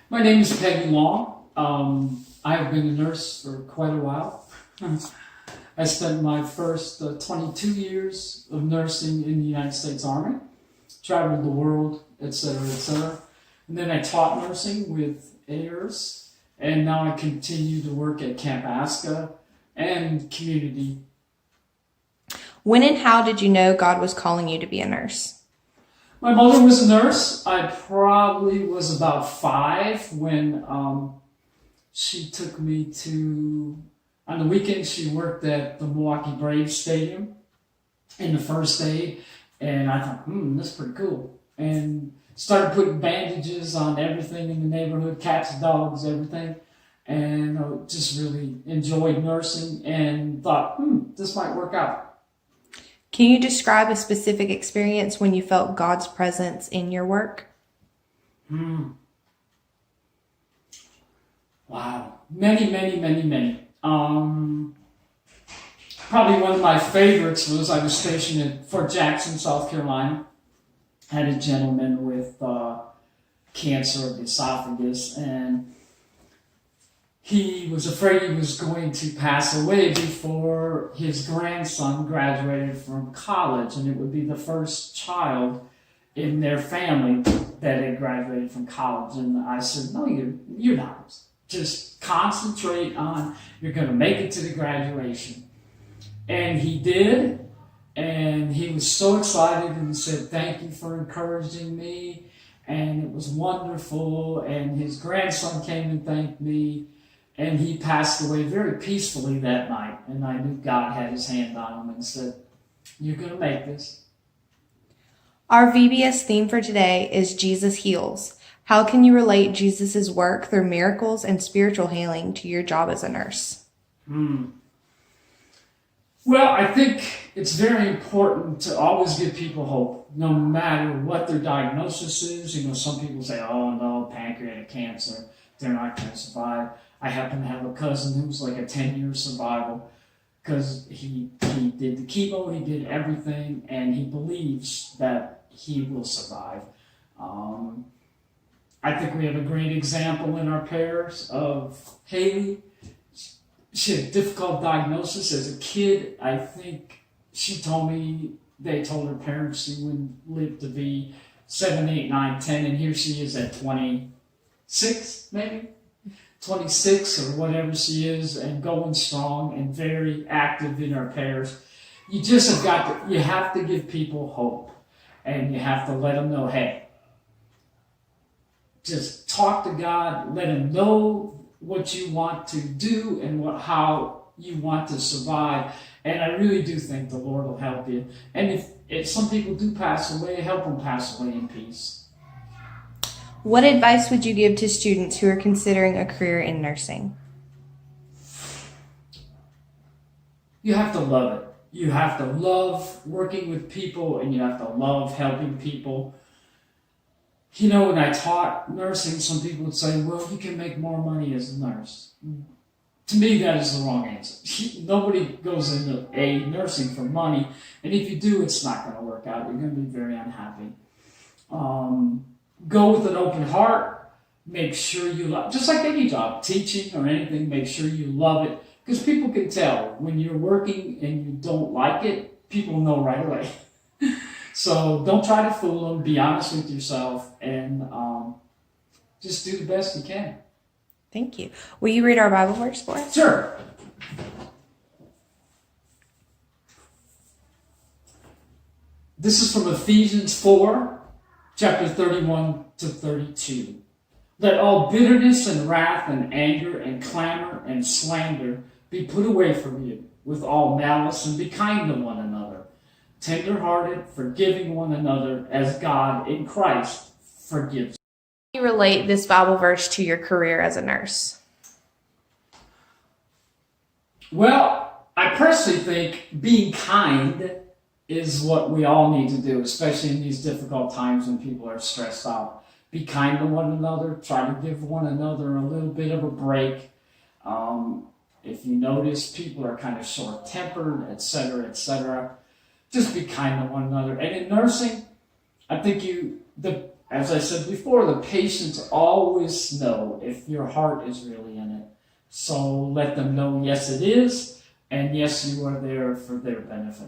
My name is Peggy Long. I've been a nurse for quite a while. I spent my first 22 years of nursing in the United States Army, traveled the world, etc., etc. And then I taught nursing with AIRS, and now I continue to work at Camp Aska and community. When and how did you know God was calling you to be a nurse? My mother was a nurse. I probably was about 5 when she took me to, on the weekends she worked at the Milwaukee Braves Stadium in the first aid, and I thought, that's pretty cool. And started putting bandages on everything in the neighborhood, cats, dogs, everything. And I just really enjoyed nursing and thought, this might work out. Can you describe a specific experience when you felt God's presence in your work? Wow. Many. Probably one of my favorites was I was stationed at Fort Jackson, South Carolina. I had a gentleman with cancer of the esophagus, and he was afraid he was going to pass away before his grandson graduated from college, and it would be the first child in their family that had graduated from college. And I said, no, you're not. Just concentrate on, you're going to make it to the graduation. And he did, and he was so excited and said, thank you for encouraging me, and it was wonderful. And his grandson came and thanked me. And he passed away very peacefully that night. And I knew God had his hand on him and said, you're going to make this. Our VBS theme for today is Jesus Heals. How can you relate Jesus' work through miracles and spiritual healing to your job as a nurse? Well, I think it's very important to always give people hope, no matter what their diagnosis is. Some people say, oh no, pancreatic cancer, they're not going to survive. I happen to have a cousin who's like a 10-year survival because he did the chemo, he did everything, and he believes that he will survive. I think we have a great example in our parish of Haley. She had a difficult diagnosis as a kid. I think she told me they told her parents she wouldn't live to be 7, 8, 9, 10, and here she is at 26, maybe? 26 or whatever she is, and going strong and very active in our parish. You just you have to give people hope, and you have to let them know, hey, just talk to God, let him know what you want to do and how you want to survive. And I really do think the Lord will help you. And if some people do pass away, help them pass away in peace. What advice would you give to students who are considering a career in nursing? You have to love it. You have to love working with people, and you have to love helping people. When I taught nursing, some people would say, well, you can make more money as a nurse. To me, that is the wrong answer. Nobody goes into nursing for money, and if you do, it's not going to work out. You're going to be very unhappy. Go with an open heart. Make sure you love, just like any job, teaching or anything, make sure you love it. Because people can tell when you're working and you don't like it, people know right away. So don't try to fool them. Be honest with yourself, and just do the best you can. Thank you. Will you read our Bible verse for us? Sure. This is from Ephesians 4, chapter 31 to 32. Let all bitterness and wrath and anger and clamor and slander be put away from you with all malice, and be kind to one another, tender-hearted, forgiving one another as God in Christ forgives. How do you relate this Bible verse to your career as a nurse? Well, I personally think being kind is what we all need to do, especially in these difficult times when people are stressed out. Be kind to one another. Try to give one another a little bit of a break. If you notice people are kind of short-tempered, etc., just be kind to one another. And in nursing, I think the as I said before, the patients always know if your heart is really in it. So let them know, yes, it is, and yes, you are there for their benefit.